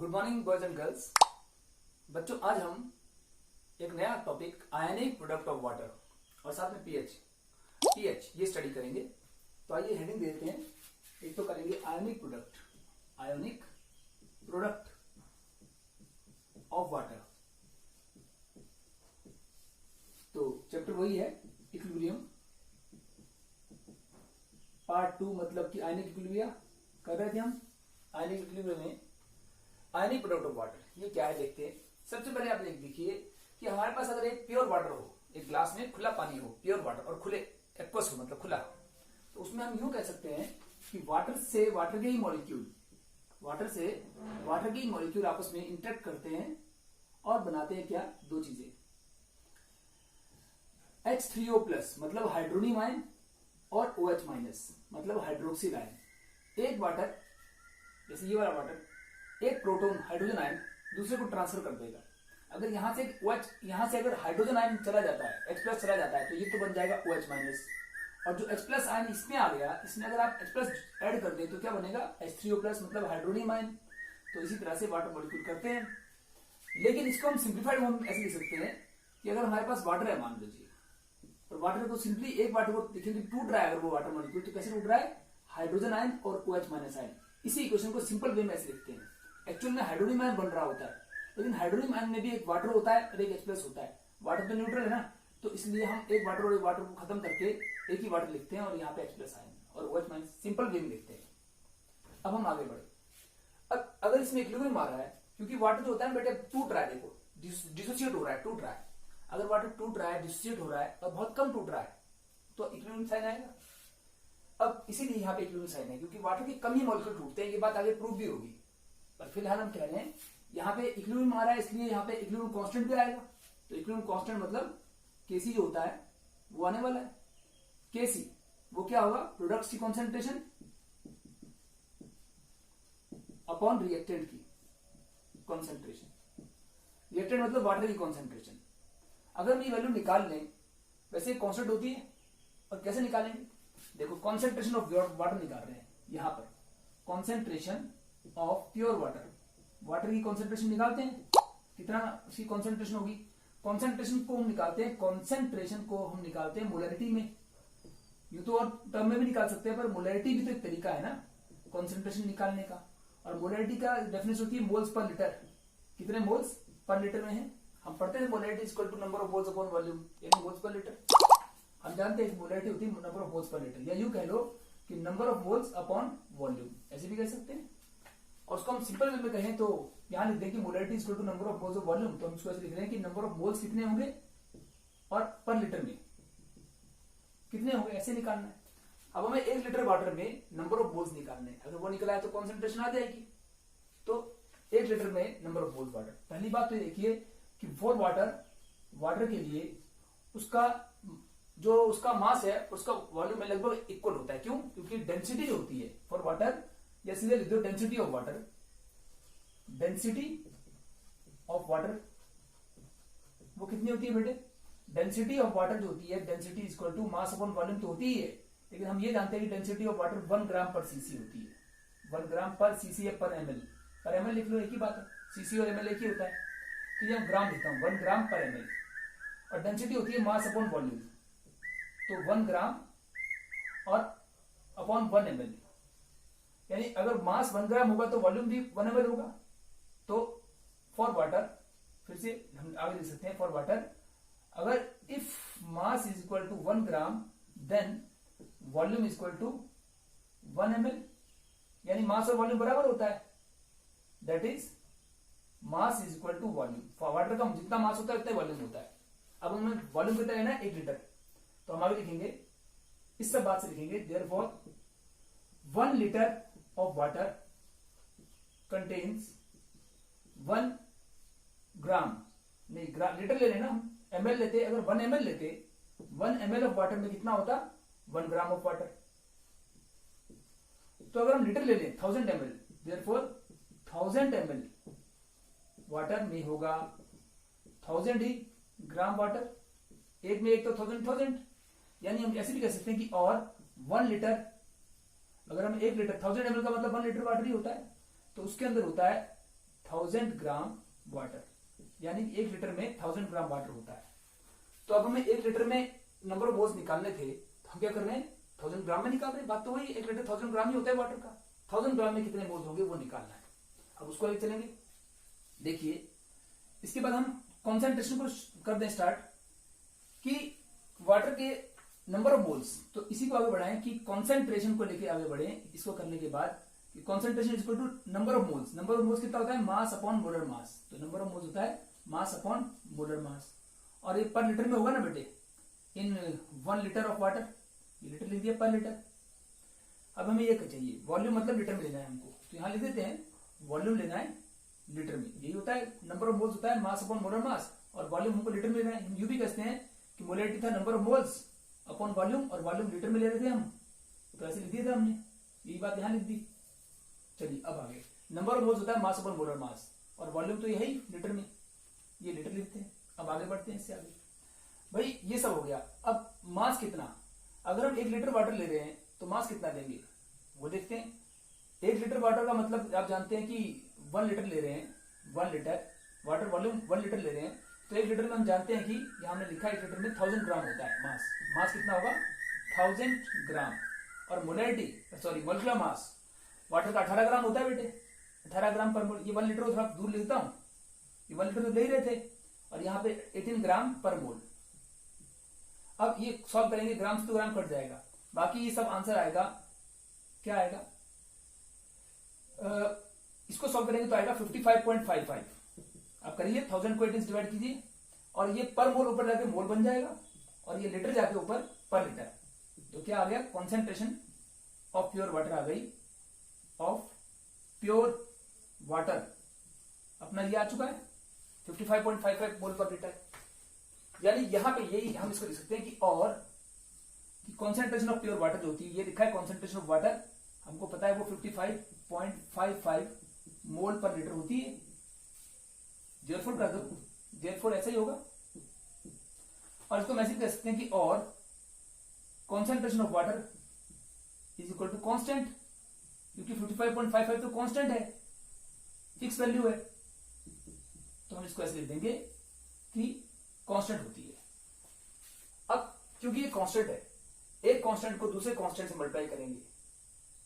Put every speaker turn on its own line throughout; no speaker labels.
Good morning boys and girls. बच्चों, आज हम एक नया topic ionic product of water और साथ में पीएच ये स्टडी करेंगे। तो आइए हेडिंग देते हैं। एक तो करेंगे आयनिक प्रोडक्ट ऑफ वाटर। तो चैप्टर वही है, इक्विलिब्रियम पार्ट 2, मतलब कि आयनिक इक्विलिब्रिया कर रहे थे हम। आयनिक इक्विलिब्रियम में आयनिक प्रोडक्ट ऑफ वाटर ये क्या है देखते हैं। सबसे पहले आप देखिए कि हमारे पास अगर एक प्योर वाटर हो, एक ग्लास में खुला पानी हो, प्योर वाटर और खुले एक्वस हो मतलब खुला, तो उसमें हम यूं कह सकते हैं कि वाटर से वाटर के ही मॉलिक्यूल आपस में इंटरेक्ट करते हैं और बनाते हैं क्या, दो चीजें। H3O+ मतलब हाइड्रोनियम आयन और OH- मतलब हाइड्रोक्सिल आयन। एक वाटर, जैसे ये वाला वाटर, एक प्रोटॉन हाइड्रोजन आयन दूसरे को ट्रांसफर कर देगा। अगर यहां से अगर हाइड्रोजन आयन चला जाता है, H+ चला जाता है, तो ये तो बन जाएगा OH-। और जो H+ आयन इसमें आ गया, इसमें अगर आप H+ ऐड कर दे तो क्या बनेगा, H3O+ मतलब हाइड्रोनियम आयन। तो इसी तरह से वाटर मॉलिक्यूल करते हैं। लेकिन इसको हम सिंप्लीफाइड फॉर्म ऐसे लिख सकते हैं कि अगर हमारे पास वाटर है, मान लीजिए, और वाटर को सिंपली एक वाटर को देखेंगे टूट रहा है, अगर वो वाटर मॉलिक्यूल, तो कैसे टूट रहा है, हाइड्रोजन आयन और OH- आयन। इसी इक्वेशन को सिंपल वे में ऐसे लिखते हैं। एक्चुअल में हाइड्रोनियम आयन बन रहा होता है, लेकिन हाइड्रोनियम आयन में भी एक वाटर होता है और एक H+ होता है। वाटर तो न्यूट्रल है ना, तो इसलिए हम एक वाटर और एक वाटर को खत्म करके एक ही वाटर लिखते हैं और यहाँ पे H+ आयन और OH- सिंपल वे में लिखते हैं। अब हम आगे बढ़े। अब अगर इसमें इक्विलिब्रियम आ रहा है, क्योंकि वाटर जो होता है बेटे टूट रहा है, देखो डिसोसिएट हो रहा है, टूट रहा है। अगर वाटर टूट रहा है, डिसोसिएट हो रहा है और बहुत कम टूट रहा है, तो इक्विलिब्रियम साइन आएगा। अब इसीलिए यहाँ पे इक्विलिब्रियम साइन है, क्योंकि वाटर के कम ही मॉलिक्यूल टूटते हैं। ये बात आगे प्रूव भी होगी, पर फिलहाल हम कह रहे हैं यहाँ पे इक्विलिब्रियम आ रहा है, इसलिए यहाँ पे इक्विलिब्रियम कांस्टेंट भी आएगा। तो इक्विलिब्रियम कांस्टेंट मतलब Kc जो होता है वो आने वाला है। Kc वो क्या होगा, प्रोडक्ट्स की कॉन्सेंट्रेशन अपॉन रिएक्टेंट की कॉन्सेंट्रेशन। रिएक्टेंट मतलब वाटर की कॉन्सेंट्रेशन। अगर हम ये वैल्यू निकाल लें, वैसे कांस्टेंट होती है, और कैसे निकालेंगे, देखो कॉन्सेंट्रेशन ऑफ वाटर निकाल रहे हैं यहां पर। कॉन्सेंट्रेशन ऑफ प्योर वाटर की कॉन्सेंट्रेशन निकालते हैं, कितना उसकी कॉन्सेंट्रेशन होगी। कॉन्सेंट्रेशन को हम निकालते हैं मोलैरिटी में। यूं तो और टर्म में भी निकाल सकते हैं, पर मोलैरिटी भी तो एक तरीका है ना कॉन्सेंट्रेशन निकालने का। और मोलैरिटी का डेफिनेशन होती है मोल्स पर लीटर। कितने मोल्स पर लीटर में है, हम पढ़ते हैं molarity equal to number of moles upon volume, यानी मोल्स पर लीटर। हम जानते हैं मोलैरिटी होती है number of moles per litre, या यूं कह लो कि number of moles upon volume, ऐसे भी कह सकते हैं। और उसको हम सिंपल वे में कहें तो यहां लिख दें कि molarity equal to number of moles of volume, तो हम उसको ऐसे लिख रहे हैं कि नंबर ऑफ मोल्स कितने होंगे और पर लीटर में कितने होंगे, ऐसे निकालना है। अब हमें 1 लीटर वाटर में नंबर ऑफ मोल्स निकालने हैं। अगर वो निकला है तो कॉन्सेंट्रेशन आ जाएगी। तो 1 लीटर में नंबर ऑफ मोल्स वाटर। पहली बात तो देखिए कि फॉर वाटर के लिए उसका मास है, उसका वॉल्यूम में लगभग इक्वल होता है। क्यों, क्योंकि डेंसिटी जो होती है फॉर वाटर, या सीधे लिख दो डेंसिटी ऑफ वाटर वो कितनी होती है बेटे, डेंसिटी ऑफ वाटर जो होती है, density equal to mass upon volume तो होती ही है, लेकिन हम ये जानते हैं कि डेंसिटी ऑफ वाटर 1 ग्राम पर सीसी होती है। 1 ग्राम पर सीसी है, पर एमएल लिख लो, एक ही बात है, सीसी और एमएल एक ही होता है। तो ये हम ग्राम लिखता हूं, 1 ग्राम पर एमएल। और डेंसिटी होती है मास अपॉन वॉल्यूम, तो 1 ग्राम और अपॉन 1 ml, यानी अगर मास 1 ग्राम होगा तो वॉल्यूम भी 1 ml होगा। तो फॉर वाटर, फिर से हम आगे लिख सकते हैं, फॉर वाटर अगर if mass is equal to 1 gram then volume is equal to 1 ml, यानी मास और वॉल्यूम बराबर होता है। That is mass is equal to volume. For water का जितना मास होता है उतना वॉल्यूम होता है। अब हमें वॉल्यूम कितना लेना है, 1 लीटर, तो हम आगे लिखेंगे, इस सब बात से लिखेंगे, therefore 1 litre of water contains 1 ग्राम, नहीं लीटर ले लेना, हम ml लेते, अगर 1 ml लेते, 1 ml ऑफ वाटर में कितना होता, 1 ग्राम ऑफ वाटर। तो अगर हम लीटर ले लें 1000 ml, देयरफॉर 1000 ml वाटर में होगा 1000 ही ग्राम वाटर। एक में एक तो 1000, यानी हम ऐसे भी कह सकते हैं कि और 1 लीटर, अगर हम 1 लीटर 1000 ml का मतलब 1 लीटर वाटर ही होता है, तो उसके अंदर होता है 1000 ग्राम वाटर, यानी 1 लीटर में 1000 ग्राम वाटर होता है। तो अब हमें 1 लीटर में नंबर ऑफ मोल्स निकालने थे, तो हम क्या कर रहे हैं, 1000 ग्राम में निकाल रहे हैं। बात तो वही, 1 लीटर 1000 ग्राम ही होता है वाटर का, 1000 ग्राम में कितने मोल्स होंगे वो निकालना है। अब उसको आगे चलेंगे। देखिए इसके बाद हम कॉन्सेंट्रेशन को कर दें स्टार्ट, कि वाटर के नंबर ऑफ मोल्स, तो इसी को आगे बढ़ाएं कि कॉन्सेंट्रेशन को लेके आगे बढ़े। इसको करने के बाद concentration is equal to number of moles. Number of moles कितना होता है, मास अपॉन मोलर मास। तो नंबर ऑफ मोल्स होता है मास अपॉन मोलर मास, और ये पर लीटर में होगा ना बेटे, इन 1 लीटर ऑफ वाटर, ये लीटर लिख दिया पर लीटर। अब हमें ये चाहिए वॉल्यूम, मतलब लीटर में लेना है हमको, तो यहां लिख देते हैं वॉल्यूम लेना है लीटर में। यही होता है, नंबर ऑफ मोल्स होता है मास अपॉन मोलर मास, और वॉल्यूम हमको लीटर में लेना है। हम यूं भी कहते हैं कि मोलैरिटी था number of moles upon volume, और वॉल्यूम लीटर में ले रहे थे हम, तो ऐसे लिख दिया था हमने, यही बात यहां लिख दी। चलिए अब आगे, नंबर ऑफ मोल्स होता है मास अपॉन मोलर मास, और वॉल्यूम तो यही लीटर में, ये लीटर लिखते हैं। अब आगे बढ़ते हैं इससे आगे। भाई ये सब हो गया। अब मास कितना, अगर हम 1 लीटर वाटर ले रहे हैं तो मास कितना देंगे वो देखते हैं। 1 लीटर वाटर का मतलब आप जानते हैं कि 1 लीटर ले रहे हैं, 1 लीटर वाटर वॉल्यूम 1 लीटर ले रहे हैं, तो 1 लीटर में हम जानते हैं कि यहाँ हमने लिखा है 1 लीटर में 1000 ग्राम होता है मास। मास कितना होगा 1000 ग्राम, और molarity sorry molecular mass water का 18 ग्राम होता है बेटे, 18 ग्राम पर मोल। ये 1 लीटर थोड़ा दूर लिखता हूं, ये 1 लीटर तो ले ही रहे थे, और यहाँ पे 18 ग्राम पर मोल। अब ये सॉल्व करेंगे, ग्राम से तो ग्राम कट जाएगा, बाकी ये सब आंसर आएगा, क्या आएगा, इसको सॉल्व करेंगे तो आएगा 55.55। आप करिए, 1000 को 18 से डिवाइड कीजिए, और ये पर मोल ऊपर जाके मोल बन जाएगा, और ये लीटर जाके ऊपर पर लीटर। तो क्या आ गया, कॉन्सेंट्रेशन ऑफ प्योर वाटर आ गई, ऑफ प्योर वाटर अपना ये आ चुका है 55.55 मोल पर लीटर। यानी यहां पे यही हम इसको लिख सकते हैं कि, और कॉन्सेंट्रेशन ऑफ प्योर वाटर जो होती है, ये लिखा है कॉन्सेंट्रेशन ऑफ वाटर, हमको पता है वो 55.55 मोल पर लीटर होती है। देयरफॉर कर दो, देयरफॉर ऐसा ही होगा। और इसको मैसेज कह सकते हैं कि, और concentration of water is equal to constant, क्योंकि 55.55 तो कांस्टेंट है, फिक्स वैल्यू है, तो हम इसको ऐसे लिख देंगे कि कांस्टेंट होती है। अब क्योंकि ये कांस्टेंट है, एक कांस्टेंट को दूसरे कांस्टेंट से मल्टीप्लाई करेंगे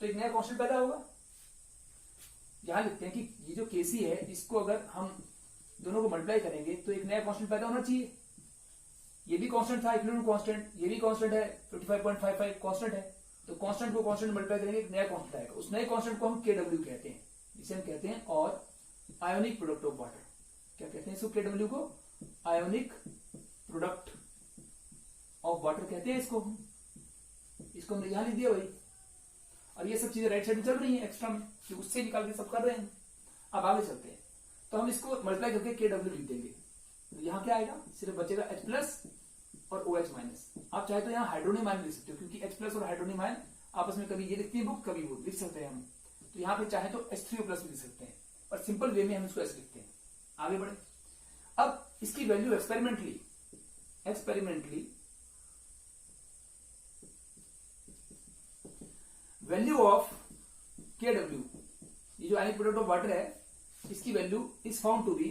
तो एक नया कांस्टेंट पैदा होगा। यहां लिखते हैं कि ये जो केसी है, इसको अगर हम दोनों को मल्टीप्लाई करेंगे तो एक नया कांस्टेंट पैदा होना चाहिए। ये भी कांस्टेंट था, इक्विलिब्रियम कांस्टेंट, ये भी कांस्टेंट है, 55.55 कांस्टेंट है, तो कांस्टेंट को कांस्टेंट मल्टीप्लाई करेंगे, एक नया कांस्टेंट आएगा। उस नए कांस्टेंट को हम KW कहते हैं, जिसे हम कहते हैं और आयोनिक प्रोडक्ट ऑफ वाटर। क्या कहते हैं इसको, KW को आयोनिक प्रोडक्ट ऑफ वाटर कहते हैं इसको। इसको हमने यहां लिख दिया भाई, और ये सब चीजें राइट साइड में चल रही हैं एक्स्ट्रा में, कि उससे निकाल के सब कर रहे हैं। अब आगे चलते हैं, तो हम इसको मल्टीप्लाई करके KW लिख देंगे, तो यहाँ क्या आएगा, सिर्फ बचेगा H प्लस और OH माइनस। आप चाहे तो यहाँ हाइड्रोनियम आयन लिख सकते हो, क्योंकि H प्लस और हाइड्रोनियम आयन आपस में कभी ये लिखती है बुक, कभी वो लिख सकते हैं हम। तो यहाँ पे चाहे तो H3O प्लस भी लिख सकते हैं, और सिंपल वे में हम इसको ऐसे लिखते हैं। आगे बढ़े, अब इसकी value experimentally value of KW, ये जो आयनिक प्रोडक्ट ऑफ वाटर है, इसकी value is found to be,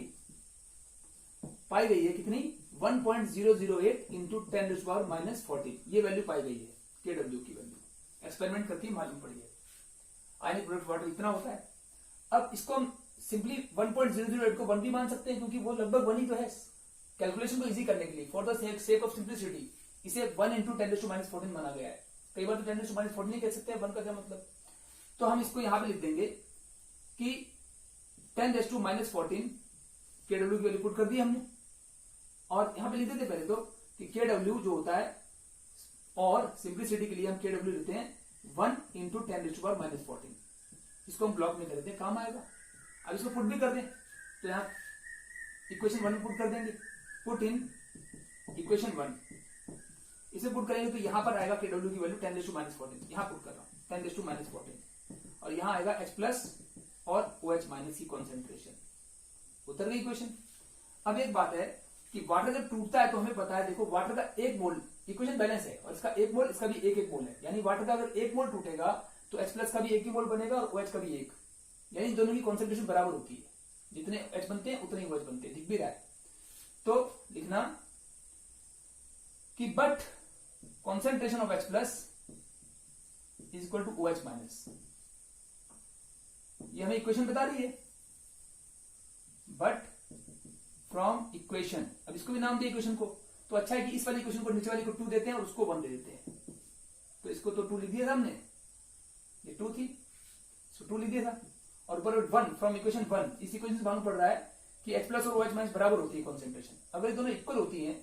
पाई गई है कितनी, 1.008 इंटू 10⁻⁻14। ये वैल्यू पाई गई है KW की वैल्यू, एक्सपेरिमेंट करके मालूम पड़ी है। आयनिक प्रोडक्ट वाटर इतना होता है। अब इसको हम सिंपली 1.008 को 1 भी मान सकते हैं, क्योंकि वो लगभग 1 ही तो है। कैलकुलेशन को इजी करने के लिए, for the sake of simplicity, इसे 1 इंटू 10⁻14 माना गया है। कई बार तो 10⁻14 नहीं कह सकते हैं, 1 का क्या मतलब। तो हम इसको यहां पे लिख देंगे कि 10⁻14 KW की वैल्यू पुट कर दी हमने, और यहां पे लिख देते पहले तो कि KW जो होता है, और सिंप्लिसिटी के लिए हम KW लेते हैं 1 इंटू 10⁻14। इसको हम ब्लॉक में कर देते हैं, काम आएगा। अब इसको पुट भी कर दें, तो यहाँ इक्वेशन 1 पुट कर देंगे, पुट इन इक्वेशन 1, इसे पुट करेंगे तो यहां पर आएगा KW की वैल्यू 10⁻14, यहां पुट कर रहा हूं 10⁻14, और यहां आएगा H प्लस और OH माइनस की कॉन्सेंट्रेशन। उतर गई इक्वेशन। अब एक बात है कि वाटर जब टूटता है तो हमें पता है, देखो वाटर का 1 मोल, इक्वेशन बैलेंस है, और इसका 1 मोल, इसका भी 1 मोल है, यानी वाटर का अगर 1 मोल टूटेगा तो H प्लस का भी 1 ही मोल बनेगा और OH का भी 1, यानी दोनों की कॉन्सेंट्रेशन बराबर होती है। जितने H बनते हैं उतने ही OH बनते हैं, दिख भी रहा है। तो लिखना कि but concentration of H plus is equal to OH minus, ये हमें इक्वेशन बता रही है। बट फ्रॉम इक्वेशन, अब इसको भी नाम दिया इक्वेशन को, तो अच्छा है कि इस वाली इक्वेशन को नीचे वाली को 2 देते हैं और उसको 1 दे देते हैं। तो इसको तो 2 लिख दिया था हमने, ये 2 थी, इसको 2 लिख दिया था, और ऊपर 1 फ्रॉम इक्वेशन 1। इस इक्वेशन से मालूम पड़ रहा है कि H प्लस और OH माइनस बराबर होती है कॉन्सेंट्रेशन। अगर ये दोनों इक्वल होती हैं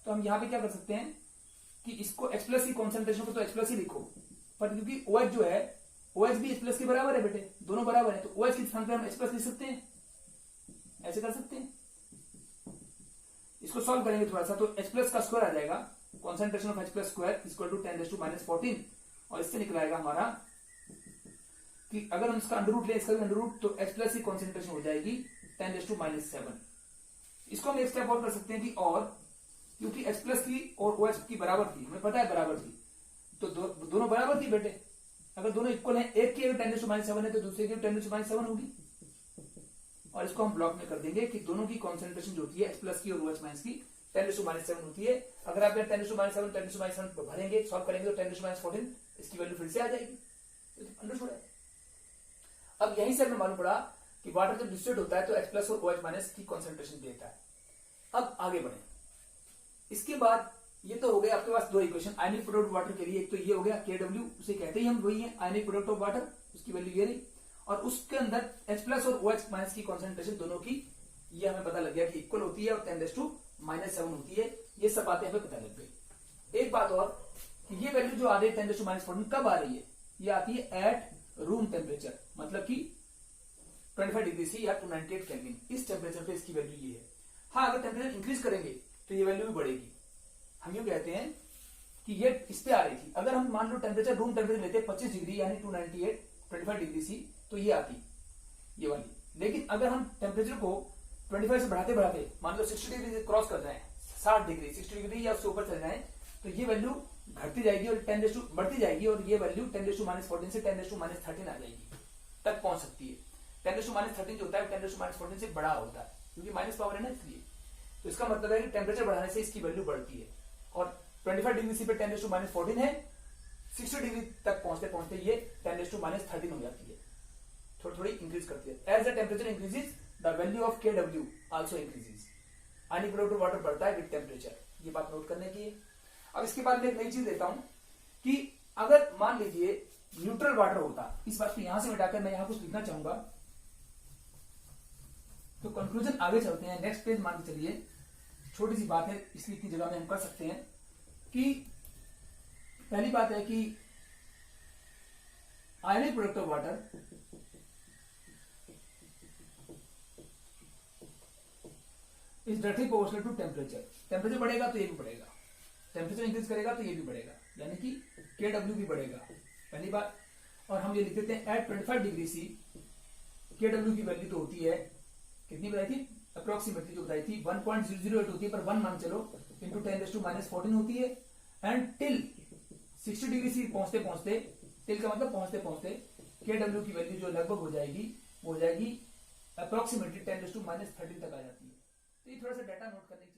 तो हम यहाँ पे क्या कर सकते हैं कि इसको H प्लस की कॉन्सेंट्रेशन को तो H प्लस ही लिखो, पर क्योंकि OH जो है OH भी H प्लस के बराबर है बेटे, दोनों बराबर है, तो OH के स्थान पर हम H प्लस लिख सकते हैं, ऐसे कर सकते हैं। इसको सॉल्व करेंगे थोड़ा सा, तो H प्लस का स्क्वायर आ जाएगा, concentration of H plus square equal to 10⁻⁻14, और इससे निकल आएगा हमारा कि अगर हम इसका अंडर रूट ले, इसका भी अंडर रूट, तो H प्लस की कॉन्सेंट्रेशन हो जाएगी 10⁻⁷। इसको हम एक स्टेप और कर सकते हैं कि और क्योंकि H प्लस की और OH की बराबर थी, हमें पता है बराबर थी, तो दोनों बराबर थी बेटे। अगर दोनों इक्वल हैं, एक की अगर 10⁻⁷ है तो दूसरे की 10⁻⁷ होगी, और इसको हम ब्लॉक में कर देंगे कि दोनों की कॉन्सेंट्रेशन जो होती है H प्लस की और OH माइनस की 10⁻⁷ होती है। अगर आप 10⁻⁷ भरेंगे, सॉल्व करेंगे, तो 10⁻14 इसकी वैल्यू फिर से आ जाएगी। अंडरस्टूड है। अब यहीं से हमें मालूम पड़ा कि वाटर जब डिस्ट्रीब्यूट होता है तो H प्लस और OH माइनस की कॉन्सेंट्रेशन देता है। अब आगे बढ़े, इसके बाद ये तो हो गया आपके पास 2 इक्वेशन आयनिक प्रोडक्ट वाटर के लिए। एक तो ये हो गया KW, उसे कहते ही हम वही है आयनिक प्रोडक्ट ऑफ वाटर, उसकी वैल्यू ये रही, और उसके अंदर H प्लस और OH माइनस की कॉन्सेंट्रेशन दोनों की ये हमें पता लग गया कि इक्वल होती है और 10⁻⁻7 होती है। ये सब बातें हमें पता लग गई। एक बात और कि ये वैल्यू जो आ रही है 10⁻⁻14 कब आ रही है, ये आती है एट रूम टेम्परेचर, मतलब कि 25 डिग्री सी या 298 केल्विन, इस टेम्परेचर पे इसकी वैल्यू ये है। हाँ, अगर टेम्परेचर इंक्रीज करेंगे तो ये वैल्यू भी बढ़ेगी। हम यूं कहते हैं कि ये इस पे आ रही थी, अगर हम मान लो टेम्परेचर रूम टेम्परेचर लेते 25 डिग्री यानी 298 25 डिग्री सी, तो ये आती ये वाली। लेकिन अगर हम टेम्परेचर को 25 से बढ़ाते बढ़ाते मान लो 60 डिग्री क्रॉस कर जाए, 60 डिग्री 60 डिग्री या उससे ऊपर चल जाए, तो ये वैल्यू घटती जाएगी और 10 बढ़ती जाएगी, और ये वैल्यू 10⁻⁻14 से 10⁻13 आ जाएगी तक पहुंच सकती है। 10⁻13 जो होता है 10⁻14 से बड़ा होता है, क्योंकि माइनस पावर है ना, इसलिए। तो इसका मतलब है कि टेम्परेचर बढ़ाने से इसकी वैल्यू बढ़ती है, और 25 डिग्री सी पे 10⁻14 है, 60 डिग्री तक पहुंचते पहुंचते ये 10⁻13 हो जाती है, थोड़ी थोड़ी इंक्रीज करती है। As the temperature increases the value of KW also increases. Ionic product of water बढ़ता है विद टेम्परेचर, ये बात नोट करने की है। अब इसके बाद मैं एक नई चीज देता हूं कि अगर मान लीजिए न्यूट्रल वाटर होता, इस बात को यहां से मिटाकर मैं यहां कुछ लिखना चाहूंगा, तो कंक्लूजन आगे चलते हैं। नेक्स्ट पेज मान के चलिए, छोटी सी बात है इसलिए इतनी जगह में हम कर सकते हैं कि पहली बात है कि ionic product of water is directly proportional to temperature. Temperature बढ़ेगा तो ये भी बढ़ेगा, टेम्परेचर इंक्रीज करेगा तो ये भी बढ़ेगा, यानी कि KW भी बढ़ेगा, पहली बात। और हम ये लिख देते हैं एट 25 डिग्री सी KW की वैल्यू तो होती है, कितनी बताई थी अप्रोक्सीमेटली, जो बताई थी 1.008 होती है, पर 1 मान चलो इंटू 10⁻⁻14 होती है। एंड टिल 60 डिग्री सी पहुंचते पहुंचते, टिल का मतलब पहुंचते पहुंचते, KW की वैल्यू जो लगभग हो जाएगी वो हो जाएगी अप्रोक्सीमेटली 10⁻13 तक आ जाती है। तो ये थोड़ा सा डाटा नोट करने की